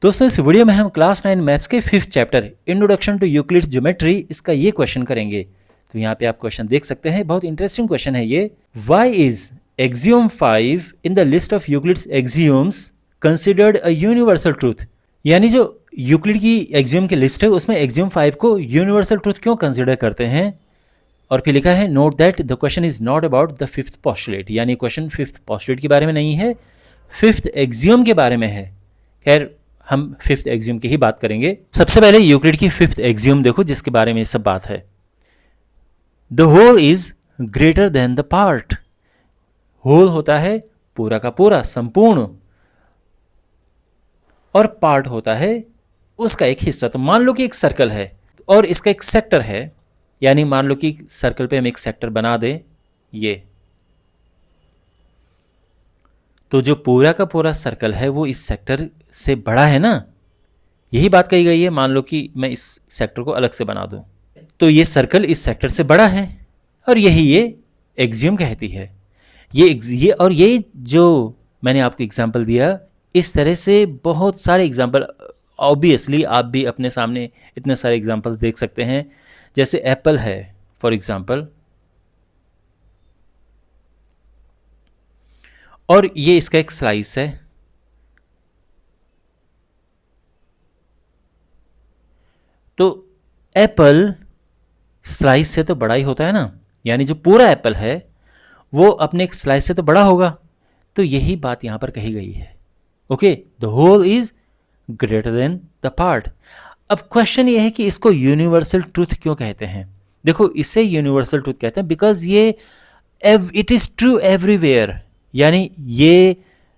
दोस्तों इस वीडियो में हम क्लास 9 मैथ्स के 5th chapter introduction to Euclid's geometry इसका ये क्वेश्चन करेंगे। तो यहाँ पे आप क्वेश्चन देख सकते हैं, बहुत इंटरेस्टिंग क्वेश्चन है ये। Why is axiom 5 in the list of Euclid's axioms considered a universal truth? यानी जो यूक्लिड की एक्सियम की लिस्ट है उसमें एक्सियम 5 को यूनिवर्सल ट्रूथ क्यों कंसिडर करते हैं? और फिर लिखा है note that the question is not about the 5th postulate, यानी क्वेश्चन 5th पोस्टुलेट के बारे में नहीं है, 5th एक्सियम के बारे में है। खैर हम 5th एक्सियम की ही बात करेंगे। सबसे पहले यूक्लिड की 5th एक्सियम देखो जिसके बारे में सब बात है। The whole is greater than the part. Whole होता है पूरा का पूरा, संपूर्ण, और पार्ट होता है उसका एक हिस्सा। तो मान लो कि एक सर्कल है और इसका एक सेक्टर है, यानी मान लो कि सर्कल पे हम एक सेक्टर बना दें ये, तो जो पूरा का पूरा सर्कल है वो इस सेक्टर से बड़ा है ना, यही बात कही गई है। मान लो कि मैं इस सेक्टर को अलग से बना दूं तो ये सर्कल इस सेक्टर से बड़ा है, और यही ये एक्सियम कहती है। ये जो मैंने आपको एग्जांपल दिया, इस तरह से बहुत सारे एग्जांपल, ऑब्वियसली आप भी अपने सामने इतने सारे एग्जांपल्स देख सकते हैं। जैसे एप्पल है फॉर एग्जांपल, और ये इसका एक स्लाइस है। तो एप्पल स्लाइस से तो बड़ा ही होता है ना, यानी जो पूरा एप्पल है वो अपने एक स्लाइस से तो बड़ा होगा। तो यही बात यहां पर कही गई है। Okay, the whole is greater than the part. अब क्वेश्चन ये है कि इसको यूनिवर्सल ट्रूथ क्यों कहते हैं? देखो, इसे यूनिवर्सल ट्रूथ कहते हैं बिकॉज ये इट इज ट्रू एवरीवेयर, यानी ये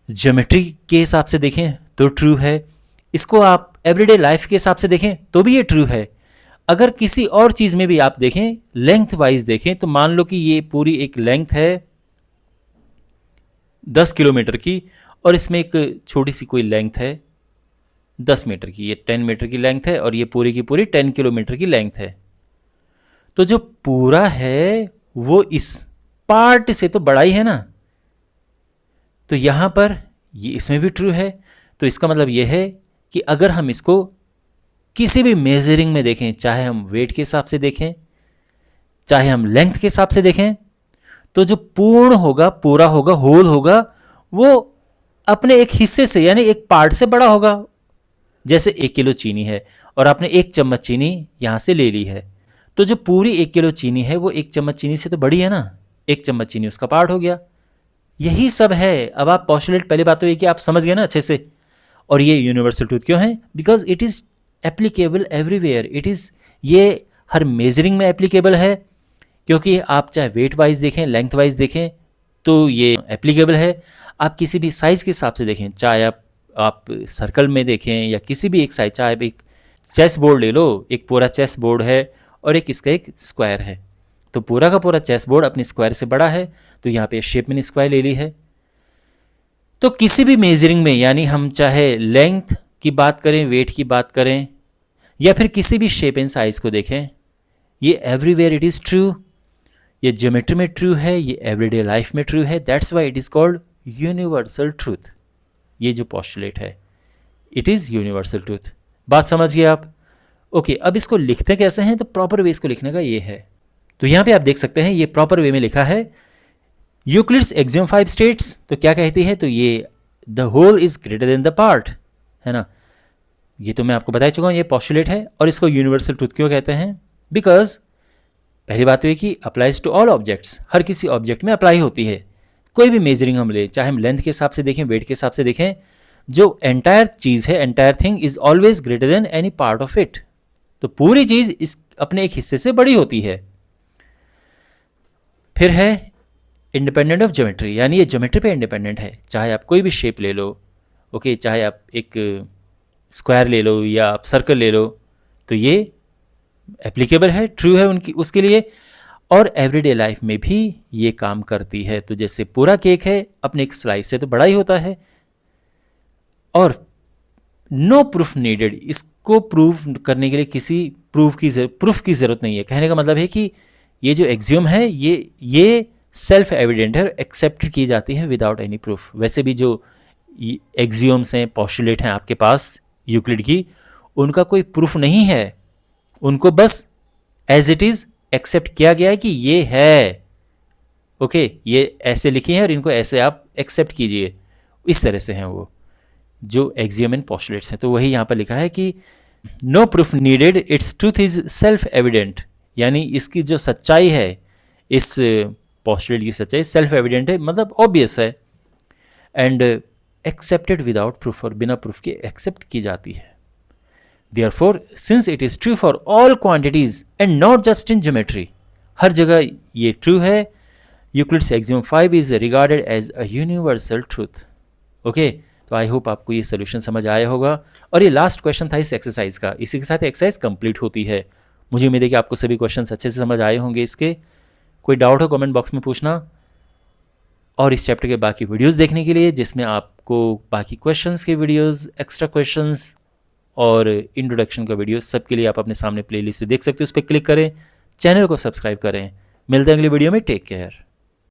ज्योमेट्री के हिसाब से देखें तो ट्रू है, इसको आप एवरीडे लाइफ के हिसाब से देखें तो भी ये ट्रू है। अगर किसी और चीज़ में भी आप देखें, लेंथ वाइज देखें, तो मान लो कि ये पूरी एक लेंथ है 10 किलोमीटर की, और इसमें एक छोटी सी कोई लेंथ है 10 मीटर की, ये 10 मीटर की लेंथ है, और ये पूरी की पूरी 10 किलोमीटर की लेंथ है। तो जो पूरा है वो इस पार्ट से तो बड़ा ही है ना, तो यहां पर ये इसमें भी ट्रू है। तो इसका मतलब ये है कि अगर हम इसको किसी भी मेजरिंग में देखें, चाहे हम वेट के हिसाब से देखें, चाहे हम लेंथ के हिसाब से देखें, तो जो पूर्ण होगा, पूरा होगा, होल होगा, वो अपने एक हिस्से से यानी एक पार्ट से बड़ा होगा। जैसे 1 किलो चीनी है और आपने 1 चम्मच चीनी यहां से ले ली है, तो जो पूरी 1 किलो चीनी है वो 1 चम्मच चीनी से तो बड़ी है ना, 1 चम्मच चीनी उसका पार्ट हो गया। यही सब है। अब आप पोस्टुलेट, पहली बात तो ये कि आप समझ गए ना अच्छे से। और ये यूनिवर्सल ट्रूथ क्यों है? Because it is applicable everywhere. It is, ये हर मेजरिंग में एप्लीकेबल है, क्योंकि आप चाहे वेट वाइज देखें, लेंथ वाइज देखें, तो ये एप्लीकेबल है। आप किसी भी साइज के हिसाब से देखें, चाहे आप सर्कल में देखें या किसी भी एक साइज, चाहे आप एक चेस बोर्ड ले लो, एक पूरा चेस बोर्ड है और एक इसका एक स्क्वायर है, तो पूरा का पूरा चेस बोर्ड अपने स्क्वायर से बड़ा है, तो यहाँ पे शेप मैंने स्क्वायर ले ली है। तो किसी भी मेजरिंग में, यानी हम चाहे लेंथ की बात करें, वेट की बात करें, या फिर किसी भी शेप एंड साइज को देखें, ये एवरीवेयर इट इज ट्रू। ये ज्योमेट्री में ट्रू है, ये एवरीडे लाइफ में ट्रू है। That's why it is called universal truth. ये जो पोस्टुलेट है इट इज यूनिवर्सल ट्रूथ। बात समझ गए आप? ओके, अब इसको लिखते कैसे हैं? तो प्रॉपर वे इसको लिखने का ये है। तो यहां पे आप देख सकते हैं ये प्रॉपर वे में लिखा है। यूक्लिड्स एक्सियम 5 स्टेट्स, तो क्या कहती है? तो ये the whole is greater than the part, है ना। ये तो मैं आपको बता चुका हूं, ये पोस्टुलेट है। और इसको यूनिवर्सल ट्रूथ क्यों कहते हैं? बिकॉज पहली बात तो ये कि अप्लाइज टू ऑल ऑब्जेक्ट्स, हर किसी ऑब्जेक्ट में अप्लाई होती है। कोई भी मेजरिंग हम ले, चाहे हम लेंथ के हिसाब से देखें, वेट के हिसाब से देखें, जो एंटायर चीज है, entire thing is always greater than any part of it. तो पूरी चीज इस अपने एक हिस्से से बड़ी होती है। फिर है इंडिपेंडेंट ऑफ ज्योमेट्री, यानी ये ज्योमेट्री पे इंडिपेंडेंट है। चाहे आप कोई भी शेप ले लो, ओके, चाहे आप एक स्क्वायर ले लो या आप सर्कल ले लो, तो ये एप्लीकेबल है, ट्रू है उनकी उसके लिए। और एवरीडे लाइफ में भी ये काम करती है। तो जैसे पूरा केक है अपने एक स्लाइस से तो बड़ा ही होता है, और नो प्रूफ नीडेड, इसको प्रूव करने के लिए किसी प्रूफ की जरूरत नहीं है। कहने का मतलब है कि ये जो एक्सियम है ये सेल्फ एविडेंट है, एक्सेप्ट की जाती है विदाउट एनी प्रूफ। वैसे भी जो एक्सियम्स हैं, पोस्टुलेट हैं आपके पास, यूक्लिड की, उनका कोई प्रूफ नहीं है, उनको बस एज इट इज एक्सेप्ट किया गया है कि ये है, ओके ये ऐसे लिखी है और इनको ऐसे आप एक्सेप्ट कीजिए, इस तरह से हैं वो जो एक्सियम एंड पोस्टुलेट्स हैं। तो वही यहाँ पर लिखा है कि no proof needed, it's truth is self evident, यानी इसकी जो सच्चाई है, इस पोस्टुलेट की सच्चाई सेल्फ एविडेंट है, मतलब ऑब्वियस है, एंड एक्सेप्टेड विदाउट प्रूफ, और बिना प्रूफ के एक्सेप्ट की जाती है। Therefore, since it is true for all quantities and not just in geometry, हर जगह ये ट्रू है, Euclid's axiom 5 is regarded as a universal truth. Okay, तो आई होप आपको ये सोल्यूशन समझ आया होगा, और ये लास्ट क्वेश्चन था इस एक्सरसाइज का, इसी के साथ एक्सरसाइज कंप्लीट होती है। मुझे उम्मीद है कि आपको सभी क्वेश्चंस अच्छे से समझ आए होंगे इसके। कोई डाउट हो कमेंट बॉक्स में पूछना, और इस चैप्टर के बाकी वीडियोस देखने के लिए, जिसमें आपको बाकी क्वेश्चंस के वीडियोस, एक्स्ट्रा क्वेश्चंस और इंट्रोडक्शन का वीडियो, सबके लिए आप अपने सामने प्लेलिस्ट देख सकते हो, उस पर क्लिक करें, चैनल को सब्सक्राइब करें। मिलते हैं अगले वीडियो में, टेक केयर।